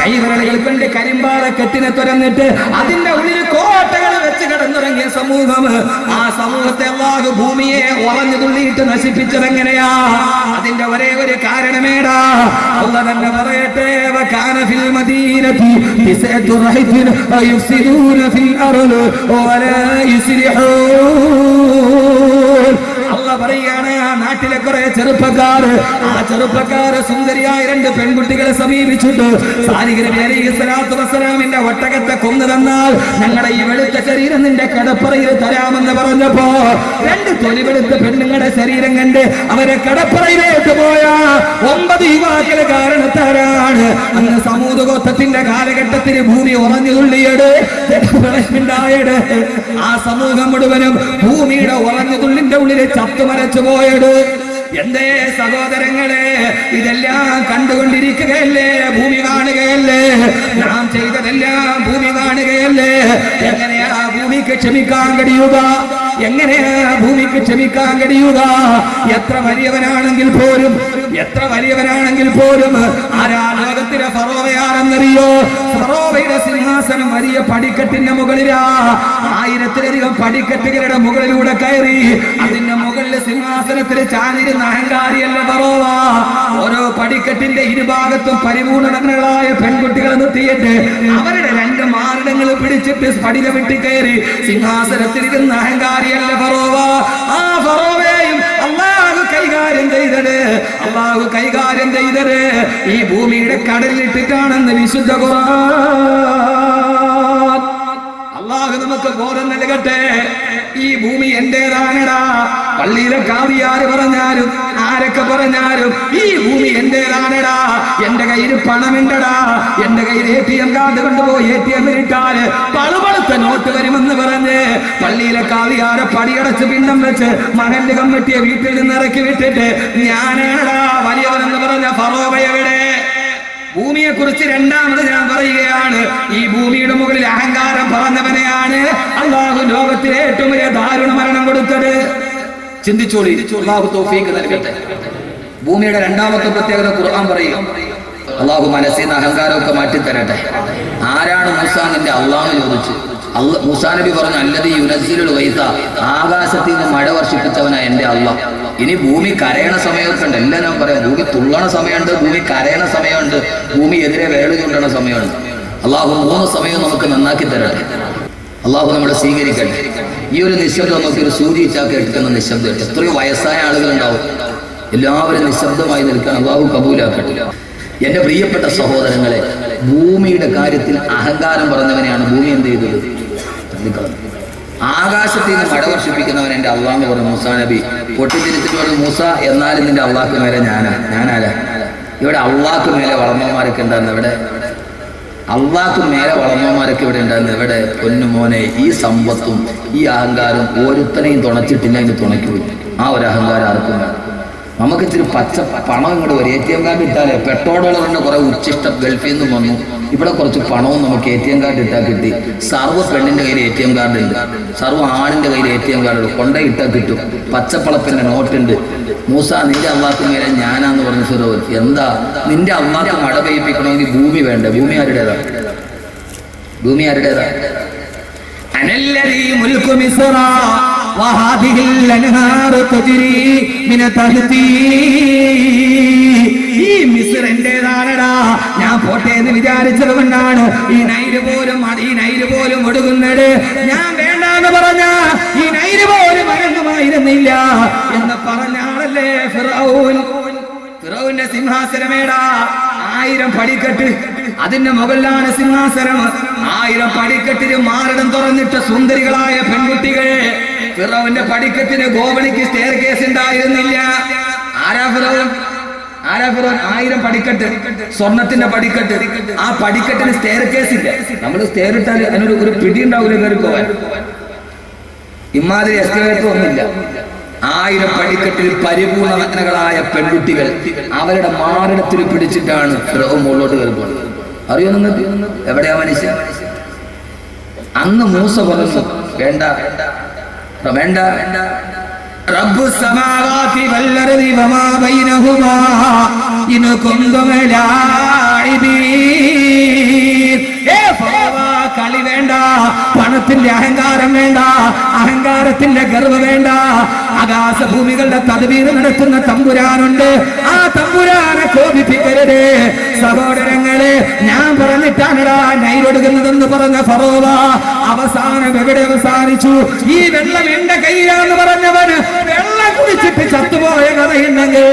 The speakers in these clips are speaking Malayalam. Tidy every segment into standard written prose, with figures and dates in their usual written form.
കൈവിരലുകൾ കൊണ്ട് കരിമ്പാറ കെട്ടിനെ തുറന്നിട്ട് അതിന്റെ ഉള്ളിൽ കോട്ടകൾ വെച്ച് കിടന്നുറങ്ങിയ സമൂഹം. ആ സമൂഹത്തെ അല്ലാഹു ഭൂമിയെ ഉറഞ്ഞു തുള്ളിയിട്ട് നശിപ്പിച്ചതെങ്ങനെയാ? അതിന്റെ ഒരേ ഒരു കാരണമേടാ. അല്ലാഹു തന്നെ പറയട്ടെ, വകാന ഫിൽ മദീനതി തിസ്അതു റഹ്തിൻ യുഫ്സിദൂന ഫിൽ അർള് വലാ യുസ്ലിഹൂൻ. അല്ലാഹു പറയാണ്, ആ നാട്ടിലെ കുറെ ചെറുപ്പക്കാർ, ആ ചെറുപ്പക്കാർ സുന്ദരിയായ രണ്ട് പെൺകുട്ടികളെ സമീപിച്ചിട്ട് സാലിഹ് നബി അലൈഹിസ്സലാത്തു വസ്സലാമിന്റെ ഒട്ടകത്തെ കൊന്നു തന്നാൽ ഞങ്ങളുടെ ഈ വെളുത്ത ശരീരം നിന്റെ കടപ്പറയിൽ തരാമെന്ന് പറഞ്ഞപ്പോ രണ്ട് തൊലിവെളുത്ത പെണ്ണുങ്ങളുടെ ശരീരം കണ്ട് അവരെ കടപ്പറയിലേക്ക് പോയ 9 യുവാക്കളെ കാരണത്താരാണ് അന്ന് സമൂഹ ഗോത്രത്തിന്റെ കാലഘട്ടത്തിൽ ഭൂമി ഉറഞ്ഞു തുള്ളിയത്, ഉണ്ടായത്. ആ സമൂഹം മുഴുവനും ഭൂമിയുടെ ഉറഞ്ഞു തുള്ളിന്റെ ഉള്ളിൽ ചത്തുമരച്ചു പോയത്. എന്തേ സഹോദരങ്ങളെ, ഇതെല്ലാം കണ്ടുകൊണ്ടിരിക്കുകയല്ലേ? ഭൂമി കാണുകയല്ലേ? നാം ചെയ്തതെല്ലാം ഭൂമി കാണുകയല്ലേ? എങ്ങനെയാ ഭൂമിക്ക് ക്ഷമിക്കാൻ കഴിയുക? എങ്ങനെയാ ഭൂമിക്ക് ക്ഷമിക്കാൻ കഴിയുക? എത്ര വലിയവനാണെങ്കിൽ പോലും ആരാ ലോകത്തിലെ ഫറോവയാണെന്നറിയോ? ഫറോവയുടെ സിംഹാസനം വലിയ പടിക്കെട്ടിന്റെ മുകളിലാ. 1000-ലധികം പടിക്കെട്ടുകളുടെ മുകളിലൂടെ കയറി അതിന്റെ മുകളിൽ സിംഹാസനത്തിൽ ചാഞ്ഞിരുന്ന അഹങ്കാരിയല്ല ഫറോവ. ഓരോ പടിക്കെട്ടിന്റെ ഇരുഭാഗത്തും പരിപൂർണങ്ങളായ പെൺകുട്ടികളെ നിർത്തിയിട്ട് അവരുടെ 2 മാറിടങ്ങൾ പിടിച്ചിട്ട് പടിക വെട്ടി കയറി സിംഹാസനത്തിലിരുന്ന അഹങ്കാരിയല്ല ഫറോവ. ആ ഫറോവയെയും അല്ലാഹു കൈകാര്യം ചെയ്തത് ഈ ഭൂമിയുടെ കടലിലിട്ടിട്ടാണെന്ന് വിശുദ്ധ ഖുർആൻ. അല്ലാഹു നമുക്ക് ബോധം നൽകട്ടെ. ഈ ഭൂമി എന്റേതാണടാ. പള്ളിയിലെ കാവിയാര് പറഞ്ഞാലും ആരൊക്കെ പറഞ്ഞാലും ഈ ഭൂമി എന്റേതാണടാ. എന്റെ കയ്യിൽ പണമുണ്ടടാ. എന്റെ കയ്യിൽ ATM കാർഡ് കൊണ്ടുപോയി ATM ഇട്ടാല് പളുപളുത്ത നോട്ട് വരുമെന്ന് പറഞ്ഞ് പള്ളിയിലെ കാവിയാരെ പടിയടച്ച് പിണ്ഡം വെച്ച് മഹല്ല് കമ്മിറ്റിയെ വീട്ടിൽ നിന്ന് ഇറക്കി വിട്ടിട്ട് ഞാനാണടാ വലിയവനെന്ന് പറഞ്ഞ ഫറോവയുടെ ഭൂമിയെ കുറിച്ച് രണ്ടാമത് ഞാൻ പറയുകയാണ്. ഈ ഭൂമിയുടെ മുകളിൽ അഹങ്കാരം പറഞ്ഞവനെയാണ് അല്ലാഹു ലോകത്തിലെ ഏറ്റവും വലിയ ദാരുണ മരണം കൊടുത്തത്. ചിന്തിച്ചോളി. അല്ലാഹു തൗഫീഖ് നൽകട്ടെ. ഭൂമിയുടെ രണ്ടാമത്തെ പ്രത്യേകത ഖുർആൻ പറയും. അല്ലാഹു മനസ്സിൽ നിന്ന് അഹങ്കാരമൊക്കെ മാറ്റിത്തരട്ടെ. ആരാണ് മൂസാ നിന്റെ അല്ലാഹു ചോദിച്ചു. മൂസാ നബി പറഞ്ഞു, അല്ലദീ യുനസ്സിലുൽ ഗൈസ, ആകാശത്തിൽ നിന്ന് മഴ വർഷിപ്പിച്ചവനാ എന്റെ അല്ലാഹ്. ഇനി ഭൂമി കരയണ സമയമൊക്കെ ഉണ്ട്. എല്ലാം ഞാൻ പറയാം. ഭൂമി തുള്ളണ സമയമുണ്ട്, ഭൂമി കരയണ സമയമുണ്ട്, ഭൂമി എതിരെ വേള് ചൂണ്ടണ സമയമുണ്ട്. അല്ലാഹു 3 സമയം നമുക്ക് നന്നാക്കി തരട്ടെ. അല്ലാഹു നമ്മളെ സ്വീകരിക്കട്ടെ. ഈ ഒരു നിശബ്ദം നോക്കി ഒരു സൂചി ചാക്ക് എടുക്കുന്ന നിശബ്ദം. എത്രയോ വയസ്സായ ആളുകളുണ്ടാവും. എല്ലാവരും നിശബ്ദമായി നിൽക്കാൻ അല്ലാഹു കബൂലാക്കട്ടെ. എന്റെ പ്രിയപ്പെട്ട സഹോദരങ്ങളെ, ഭൂമിയുടെ കാര്യത്തിൽ അഹങ്കാരം പറഞ്ഞവനെയാണ് ഭൂമി എന്ത് ചെയ്തത്? ആകാശത്തിൽ നിന്ന് മഴ വർഷിപ്പിക്കുന്നവൻ എന്റെ അള്ളാഹ് എന്ന് പറഞ്ഞു. മൂസാ നബി പൊട്ടിത്തിരിച്ചിട്ട് പറഞ്ഞു, മൂസ എന്നാലും നിന്റെ അള്ളാഹ്ക്ക് മേലെ ഞാനാരാ? ഇവിടെ അള്ളാഹ്ക്ക് മേലെ വളർന്നവന്മാരൊക്കെ ഉണ്ടായിരുന്നു. ഇവിടെ അള്ളാഹ്ക്ക് മേലെ വളർന്നവന്മാരൊക്കെ ഇവിടെ ഉണ്ടായിരുന്നു. ഇവിടെ പൊന്നുമോനെ, ഈ സമ്പത്തും ഈ അഹങ്കാരം ഒരുത്തനെയും തുണച്ചിട്ടില്ല, ഇനി തുണയ്ക്കൂല. ആ ഒരു അഹങ്കാരം ആർക്കും വേണം. നമുക്ക് ഇച്ചിരി പച്ച പണം ഇങ്ങോട്ട് വരും. ATM കാർഡ് ഇട്ടാലേ പെട്രോളുകളുടെ കുറെ ഉച്ചിഷ്ടം ഗൾഫിൽ നിന്നും വന്നു. ഇവിടെ കുറച്ച് പണവും നമുക്ക് ATM കാർഡ് ഇട്ടാൽ കിട്ടി. സർവ്വ പെണ്ണിന്റെ കയ്യിൽ ATM കാർഡ് ഉണ്ട്, സർവ്വ ആണിന്റെ കയ്യിൽ ATM കാർഡ് ഉണ്ട്. കൊണ്ടയിട്ടാൽ കിട്ടും. പച്ചപ്പളപ്പിന്റെ നോട്ടുണ്ട്. മൂസ നിന്റെ അള്ളാഹ്ക്ക് മേലെ ഞാനാന്ന് പറഞ്ഞു ഫിറോൻ. എന്താ നിന്റെ അള്ളാഹ്ക്ക് മഴ പെയ്യിപ്പിക്കണമെങ്കിൽ ഭൂമി വേണ്ടേ? ഭൂമി ആരുടേതാ? അനല്ലദീ മുൽക്കു മിസ്റ വഹാദിഹിൽ അൻഹാറു തജ്രി മിന തഹ്തി. ഈ മിസ്ർ എന്റേതാണടാ. ഞാൻ പോട്ടെ എന്ന് വിചാരിച്ചത് കൊണ്ടാണ് ഈ നൈല് പോലും ഒടുങ്ങുന്നത്. ഞാൻ വേണ്ടാന്ന് പറഞ്ഞ ഈ നൈല് പോലും അനങ്ങുമായിരുന്നില്ല എന്ന് പറഞ്ഞ ആളല്ലേ ഫിറഔൻ. ഫിറൗന്റെ സിംഹാസനമേടാ. 1000 പടിക്കെട്ട്, അതിന്റെ മുകളിലാണ് സിംഹാസനം. 1000 പടിക്കെട്ടിന് മാറിടം തുറന്നിട്ട് സുന്ദരികളായ പെൺകുട്ടികൾ. ഫിറൗന്റെ പടിക്കെട്ടിന് ഗോവണിക്ക് സ്റ്റെയർ കേസ് ഉണ്ടായിരുന്നില്ല. ആരാ ഫിറൗൻ? 1000 പടിക്കെട്ട്, സ്വർണത്തിന്റെ പടിക്കെട്ട്. ആ പടിക്കെട്ടിന് സ്റ്റെയർ കേസ് ഇല്ല. നമ്മൾ സ്റ്റെയർ ഇട്ടാൽ അതിനൊരു പിടി ഉണ്ടാവില്ല കയറി പോവാൻ. ഇമാതിരി എസ്കലേറ്റർ ഒന്നുമില്ല. 1000 പടിക്കെട്ടിൽ പരിപൂർണ നഗ്നകളായ പെൺകുട്ടികൾ അവരുടെ മാറിടത്തിൽ പിടിച്ചിട്ടാണ് ഫിറഔൻ മുകളിലോട്ട് കയറുമ്പോൾ. അറിയോ നിങ്ങൾക്ക്? എവിടെയാ മനുഷ്യൻ? അന്ന് മൂസ പറഞ്ഞു, വേണ്ട വേണ്ട. റബ്ബു സമാവാതി വൽ അർദി വമാ ബൈനഹുമാ ഇൻ കുന്തും ലാഇബീൻ. പണത്തിന്റെ അഹങ്കാരം വേണ്ട, അഹങ്കാരത്തിന്റെ ഗർവ് വേണ്ട. ആകാശഭൂമികളുടെ തദ്ബീർ നടത്തുന്ന തമ്പുരാനുണ്ട്. ആ തമ്പുരാനെ കോപിപ്പിക്കരുത് സഹോദരങ്ങളെ. ഞാൻ പറഞ്ഞിട്ടാണടാ നൈലൊടുക്കുന്നതെന്ന് പറഞ്ഞ ഫറോവ അവസാനം എവിടെ അവസാനിച്ചു? ഈ വെള്ളം എന്റെ കയ്യിലാന്ന് പറഞ്ഞവന് വെള്ളം കുടിച്ചിട്ട് ചത്തുപോയ കഥയുണ്ടെങ്കിൽ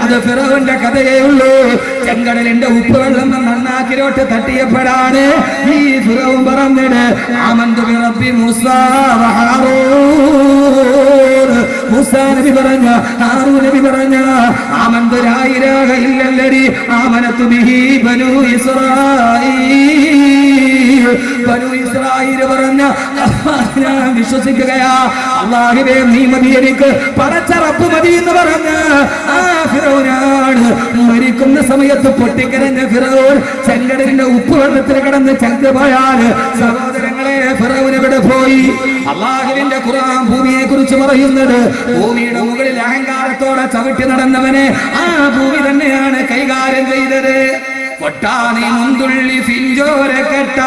അത് ഫിറൗന്റെ കഥയേ ഉള്ളൂ. ചെങ്കടലിന്റെ ഉപ്പ് വെള്ളം നന്നാക്കിലോട്ട് തട്ടിയപ്പോഴാണ് ഈ ഫിറൗൻ പറഞ്ഞത് ആമന്തു ബിറബ്ബി മൂസാ വ ഹാറൂൻ. മൂസാ നബി പറഞ്ഞ, ഹാറൂൻ നബി പറഞ്ഞ ആമന്തു ലാ ഇലാഹ ഇല്ലല്ലദി ആമനതു ബിഹി ബനൂ ഇസ്രായീൽ. ബനൂ ഇസ്രായീൽ പറഞ്ഞ ഞാൻ വിശ്വസിക്കുകയാ. അല്ലാഹുവേ നീ മതി, എനിക്ക് പടച്ച റബ്ബ് മതി എന്ന് പറഞ്ഞ് ആ ഫിറൗനാണ് മരിക്കുന്ന സമയത്ത് പൊട്ടിക്കരഞ്ഞ ഫിറൗൻ ചെങ്കടലിന്റെ ഉപ്പ് വെള്ളത്തിൽ കിടന്ന് ചത്തുപോയാൽ സഹോദരങ്ങളെ ഫിറൗൻ എവിടെ പോയി? അല്ലാഹുവിന്റെ ഖുർആൻ ഭൂമിയെ കുറിച്ച് പറയുന്നത് ഭൂമിയുടെ മുകളിൽ അഹങ്കാരത്തോടെ ചവിട്ടി നടന്നവനെ ആ ഭൂമി തന്നെയാണ് കൈകാര്യം ചെയ്തത്. കൊട്ടാനി മുന്തുള്ളി ഫിഞ്ചോര കെട്ട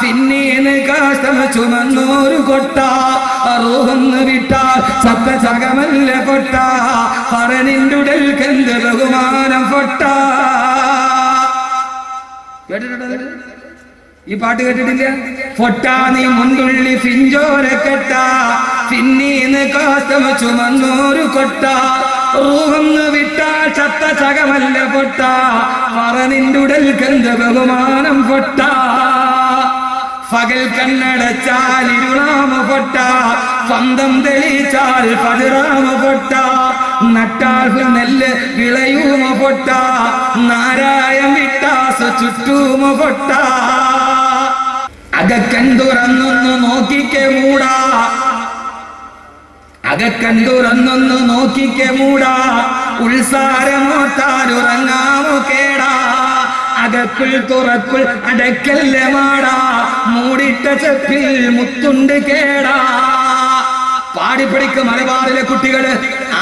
പിന്നീന്ന് കാഷ്ടമ ചുമന്നോരു കൊട്ട റൂഹന്ന് വിട്ടാൽ ചത്ത ചകമല്ല കൊട്ട പറനിന്റുടൽ കന്ത് ബഹുമാനം കൊട്ട. കേട്ടിട്ടുണ്ടോ ഈ പാട്ട്? കേട്ടിട്ടില്ല? പൊട്ടാനി മുന്തുള്ളി ഫിഞ്ചോര കെട്ട പിന്നീന്ന് കാഷ്ടമ ചുമന്നോരു കൊട്ട റൂഹന്ന് വിട്ടാൽ ചത്ത ചകമല്ല പൊട്ട പറനിന്റുടൽ കന്ത് ബഹുമാനം പൊട്ട. പകൽ കണ്ണടച്ചാൽ ഇരുളാമ പൊട്ട, സ്വന്തം തെളിച്ചാൽ പതിറാമ പൊട്ട, നട്ടാൽ നെല്ല് വിളയൂമ പൊട്ട, നാരായം വിട്ടാസ് ചുറ്റൂമ പൊട്ട. അകക്കണ്ടുറന്നൊന്ന് നോക്കിക്കെ മൂടാ, അകക്കണ്ടുറന്നൊന്ന് നോക്കിക്കെ മൂടാ, ഉത്സാരമോത്താലുറങ്ങാമോ കേടാ. അകക്കുൾ തുറക്കുൾ അടക്കല്ല മാടാ, മൂടിട്ട ചെപ്പിൽ മുത്തുണ്ട് കേടാ. പാടിപ്പിടിക്ക് മലബാറിലെ കുട്ടികള്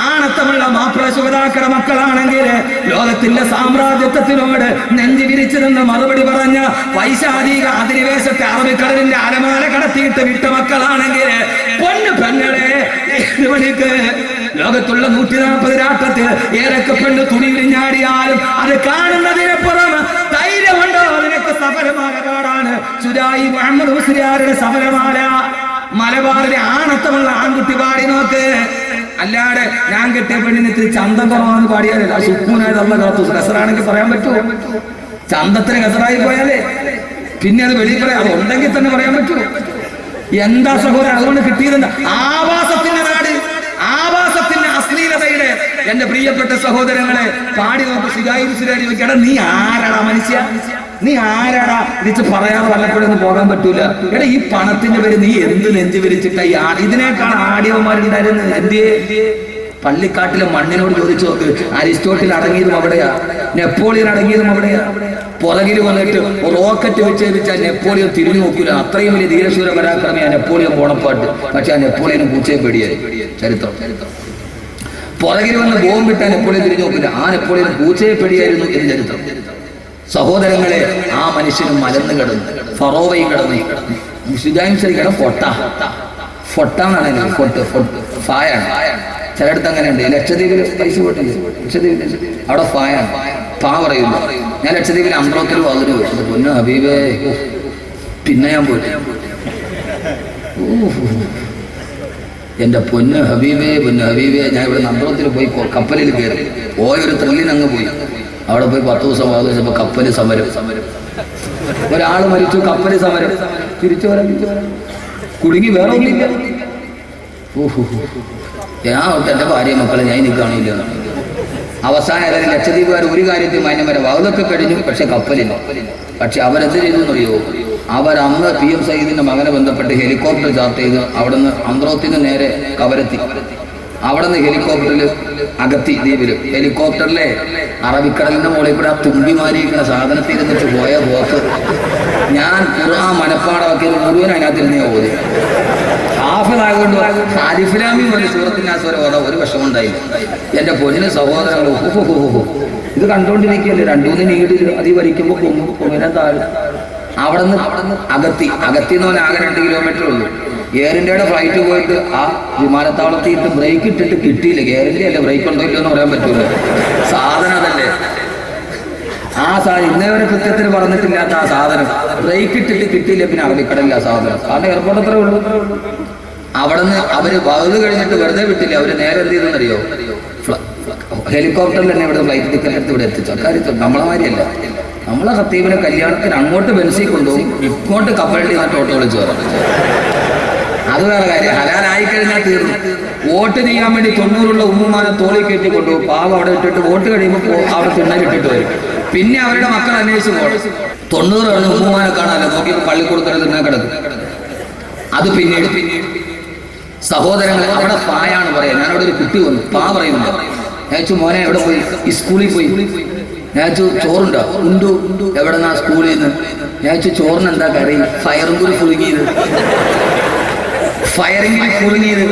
ആണത്തമുള്ള മാപ്പിള ശുഭതാക്കളുടെ മക്കളാണെങ്കിൽ ലോകത്തിന്റെ സാമ്രാജ്യത്വത്തിനോട് നെഞ്ചു വിരിച്ചിരുന്ന മറുപടി പറഞ്ഞ വൈശാലിക അധിനിവേശത്തെ അറബിക്കടലിന്റെ അരമാല കടത്തിയിട്ട് വിട്ട മക്കളാണെങ്കിൽ പൊന്നു പെങ്ങളെ മണിക്ക് ലോകത്തുള്ള 140 രാഷ്ട്രത്തിൽ ഏതൊക്കെ പെണ്ണ് തുണി വിരിഞ്ഞാടിയാലും അത് കാണുന്നതിനപ്പുറം ധൈര്യമുണ്ടോ നിനക്ക്? സഫലമായ പാടാണ് സുജായി മുഹമ്മദ് മുസ്ലിയാരുടെ സഫലമാല. മലബാറിലെ ആണത്തമുള്ള ആൺകുട്ടി പാടി നോക്ക്. അല്ലാതെ ഞാൻ കെട്ടിയ പെണ്ണിന് ഇത്തിരി ചന്തം കുറവാന്ന് പാടിയാലേ സുക്കൂനായിട്ട് അള്ള കാത്തു. കസറാണെങ്കിൽ പറയാൻ പറ്റുമോ? ചന്തത്തിന് കസറായി പോയാലേ പിന്നെ അത് വെളിയിൽ പറയാം. അത് ഉണ്ടെങ്കിൽ തന്നെ പറയാൻ പറ്റുമോ? എന്താ സഹോദരൻ അതുകൊണ്ട് കിട്ടിയതെന്താ? ആവാസത്തിന്റെ നാട്, ആവാസത്തിന്റെ അശ്ലീലതയുടെ. എന്റെ പ്രിയപ്പെട്ട സഹോദരങ്ങളെ പാടി നോക്ക്. സുജായി ചോദിക്കട നീ ആരാടാ മനുഷ്യ? നീ ആരാടാ? തിരിച്ച് പറയാതെ വല്ലപ്പോഴൊന്നും പോകാൻ പറ്റൂല. എടാ ഈ പണത്തിന്റെ പേര് നീ എന്ത് നെഞ്ചു വിരിച്ചിട്ടാ ഈ ഇതിനേക്കാണ് ആടിയവന്മാരുണ്ടായിരുന്നത്. എന്തിയെ? പള്ളിക്കാട്ടിലെ മണ്ണിനോട് ചോദിച്ചു നോക്ക്. അരിസ്റ്റോട്ടിൽ അടങ്ങിയതും അവിടെയാ, നെപ്പോളിയൻ അടങ്ങിയതും അവിടെയാ. പുറകിൽ വന്നിട്ട് റോക്കറ്റ് വിക്ഷേപിച്ചാൽ നെപ്പോളിയൻ തിരിഞ്ഞു നോക്കൂല. അത്രയും വലിയ ധീരശൂര പരാക്രമിയാ നെപ്പോളിയൻ പോണപ്പാട്ട്. പക്ഷെ ആ നെപ്പോളിയനും പൂച്ചയെ പേടിയായി. ചരിത്രം പുറകിൽ വന്ന് ബോംബിട്ടാൽ നെപ്പോളിയൻ തിരിഞ്ഞു നോക്കില്ല. ആ നെപ്പോളിയൻ പൂച്ചയെ പേടിയായിരുന്നു എന്ന് ചരിത്രം. സഹോദരങ്ങളെ ആ മനുഷ്യനും മലന്ന് കിടന്നു, ഫറോവയും കിടന്നു. ശരിക്കണം പൊട്ട ഫൊട്ടാന്നാണ് ഫൊട്ട് ഫായാണ്. ചിലയിടത്ത് അങ്ങനെയുണ്ട്. ലക്ഷദ്വീപിൽ പൈസ പോയിട്ടില്ല. ലക്ഷദ്വീപിൽ അവിടെ ഫായാണ്, ഫാ പറയുന്നു. ഞാൻ ലക്ഷദ്വീപിൽ അന്ത്രോത്തിൽ വന്നിട്ട് പോയി. പൊന്നു ഹബീബേ, പിന്നെ ഞാൻ പോയിട്ട് എന്റെ പൊന്ന് ഹബീബേ, പൊന്ന് ഹബീബേ, ഞാൻ ഇവിടെ അന്ത്രോത്തിൽ പോയി കപ്പലിൽ കയറി പോയൊരു ത്രില്ലിനങ്ങ് പോയി. അവിടെ പോയി 10 ദിവസം 15 ദിവസം കപ്പല് സമരം. ഒരാൾ മരിച്ചു, കപ്പല് സമരം. തിരിച്ചു വരാൻ കുടുങ്ങി വേറെ ഒന്നില്ല. ഞാൻ എന്റെ ഭാര്യ മക്കളെ ഞാൻ ഇനി കാണില്ല. അവസാനം ഏതായാലും ലക്ഷദ്വീപുകാർ ഒരു കാര്യത്തിൽ മാന്യം വരെ വാതൊക്കെ കഴിഞ്ഞു. പക്ഷെ കപ്പലില്ല. പക്ഷെ അവരെന്ത് ചെയ്തു എന്നറിയോ? അവരന്ന് PM സയ്യിദിന്റെ മകനെ ബന്ധപ്പെട്ട് ഹെലികോപ്റ്റർ ചാർട്ട് ചെയ്ത് അവിടുന്ന് അന്ത്രോത്തിന് നേരെ കവരത്തി. അവിടെ നിന്ന് ഹെലികോപ്റ്ററിൽ അഗത്തി ദ്വീപില് ഹെലികോപ്റ്ററിലെ അറബിക്കടലിന്റെ മുകളിൽ കൂടെ ആ തുമ്പിമാരിയിരിക്കുന്ന സാധനത്തിൽ ഇരുന്നിട്ട് പോയ പോക്ക് ഞാൻ ഖുർആൻ മനപ്പാടമാക്കിയത് മുഴുവൻ അതിനകത്തിരുന്നേ ഓതി. ഹാഫിളായതുകൊണ്ട് ഹാരിഫിലാമി പോലെ സൂറത്തിനാസ്വരെ ഓതാ ഒരു വിഷമുണ്ടായില്ല. എന്റെ പൊന്നിന് സഹോദരങ്ങൾ ഇത് കണ്ടുകൊണ്ടിരിക്കുകയല്ലേ. 2-3 നീടിൽ അതി വലിക്കുമ്പോൾ പൊങ്ങിനെ താഴെ അവിടുന്ന് അഗത്തി എന്ന് പറഞ്ഞാൽ ആകെ 2 കിലോമീറ്റർ ഉള്ളൂ. എയർ ഇന്ത്യയുടെ ഫ്ലൈറ്റ് പോയിട്ട് ആ വിമാനത്താവളത്തിൽ ഇട്ട് ബ്രേക്ക് ഇട്ടിട്ട് കിട്ടിയില്ല. എയർ ഇന്ത്യ അല്ലേ, ബ്രേക്ക് ഉണ്ടോ ഇല്ലോ എന്ന് പറയാൻ പറ്റൂല, സാധനം അതല്ലേ. ആ സാധനം ഇന്നേ വരെ കൃത്യത്തിന് പറഞ്ഞിട്ടില്ലാത്ത ആ സാധനം ബ്രേക്ക് ഇട്ടിട്ട് കിട്ടിയില്ല, പിന്നെ അറബിക്കടലില്ല ആ സാധനം. കാരണം എയർപോർട്ട് അത്രേ ഉള്ളൂ. അവിടുന്ന് അവര് വലുത് കഴിഞ്ഞിട്ട് വെറുതെ വിട്ടില്ല. അവര് നേരെ എന്ത് ചെയ്തെന്നറിയോ, ഹെലികോപ്റ്ററിൽ തന്നെ ഇവിടെ ഫ്ലൈറ്റ് ടിക്കറ്റ് എടുത്ത് ഇവിടെ എത്തിച്ചു. അക്കാര്യത്തിൽ നമ്മളെ മാതിരിയല്ല. നമ്മളെ ഖത്തീബിനെ കല്യാണത്തിന് അങ്ങോട്ട് ബെൻസിൽ കൊണ്ടുപോകും, ഇങ്ങോട്ട് കപ്പലിൽ നിന്നിട്ട് ഓട്ടോ വിളിച്ചു വരാം. അത് വേറെ കാര്യം. ഹലാലായി കഴിഞ്ഞാൽ തീർന്നു. വോട്ട് ചെയ്യാൻ വേണ്ടി 90 ഉമ്മുമാനെ തോളി കയറ്റി കൊണ്ടുപോകും. പാവം അവിടെ ഇട്ടിട്ട് വോട്ട് കഴിയുമ്പോൾ അവിടെ തിണ്ണലിട്ടിട്ട് വരും. പിന്നെ അവരുടെ മക്കൾ അന്വേഷിച്ച് പോകണം. 90 ഉമ്മുമാനെ കാണാനല്ലോ, നോക്കിയപ്പോൾ പള്ളിക്കൂടത്തിൽ തിന്നാൻ കിടക്കും. അത് പിന്നീട് സഹോദരങ്ങൾ അവിടെ പായാണ് പറയാ. ഞാനവിടെ ഒരു കുട്ടി വന്നു, പാ പറയുന്നുണ്ട്. ഞാൻ ചോദിച്ചു, മോനെ എവിടെ പോയി? ഈ സ്കൂളിൽ പോയി. ഞാൻ ചോദിച്ചു, ചോറുണ്ടോ? ഉണ്ടു. എവിടെ നിന്നാ? സ്കൂളിൽ നിന്ന്. ഞാൻ ചോദിച്ചു, ചോറിന് എന്താ കറി? ഫയറും കൂടി പുഴുങ്ങിയത്. ഫയറിംഗിൽ പുഴുങ്ങിയത്,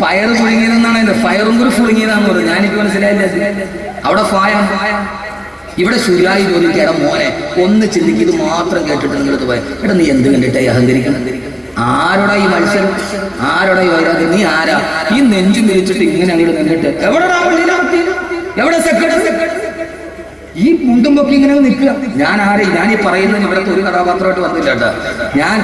പയർ പുഴുങ്ങിയതെന്നാണ് അതിന്റെ. ഫയറും കൂടി പുഴുങ്ങിയതാന്ന് പറഞ്ഞു. ഞാനിക്ക് മനസ്സിലായില്ല. അവിടെ ഇവിടെ ശരിയായി ചോദിക്കുക, മോനെ ഒന്ന് ചിന്തിക്ക്, ഇത് മാത്രം കേട്ടിട്ട് നിങ്ങളത് പോയ എടാ നീ എന്ത് കണ്ടിട്ടായി അഹങ്കരിക്കണം? ആരോടാ ഈ മത്സരം? ആരോടാ ഈ വൈരാഗ്യം? നീ ആരാ? ഈ നെഞ്ചു മിരിച്ചിട്ട് ഇങ്ങനെ അങ്ങോട്ട് നിന്നിട്ട് എവിടെ ഈ മുണ്ടും പൊക്കി ഇങ്ങനെ നിൽക്കുക? ഞാനീ പറയുന്നത് ഇവിടുത്തെ ഒരു കഥാപാത്രമായിട്ട് വന്നില്ല കേട്ടോ. ഞാൻ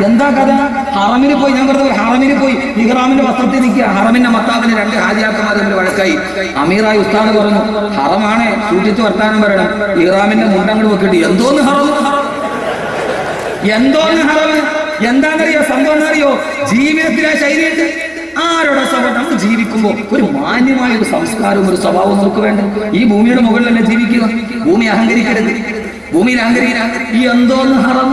എന്താ കഥ? ഹറമിന് പോയി. ഞാൻ പറഞ്ഞത് ഹറമിന് പോയി ഇഹ്റാമിന്റെ വസ്ത്രത്തിൽ നിൽക്കുക. ഹറമിന്റെ മത്താബിന് 2 ഹാജിയാക്കന്മാർ തമ്മിൽ വഴക്കായി. അമീറായി ഉസ്താദ് പറഞ്ഞു, ഹറമാണ്, സൂക്ഷിച്ച് വർത്താനം പറയണം. ഇഹ്റാമിന്റെ മുണ്ടങ്ങൾ വെക്കിട്ട് എന്തോന്ന് ഹറം, എന്താണെന്നറിയോ? സംഭവം എന്നറിയോ? ജീവിതത്തിലെ ശൈലിയുണ്ട്. ആരോടെ സ്വഭാവം? നമ്മൾ ജീവിക്കുമ്പോൾ ഒരു മാന്യമായ ഒരു സംസ്കാരവും ഒരു സ്വഭാവവും നമുക്ക് വേണ്ട. ഈ ഭൂമിയുടെ മുകളിലല്ലേ ജീവിക്കുക. ഭൂമി അഹങ്കരിക്കരുത്, ഭൂമിയിൽ അഹങ്കരിക്കരുത്. ഈ എന്തോന്ന് ഹറം,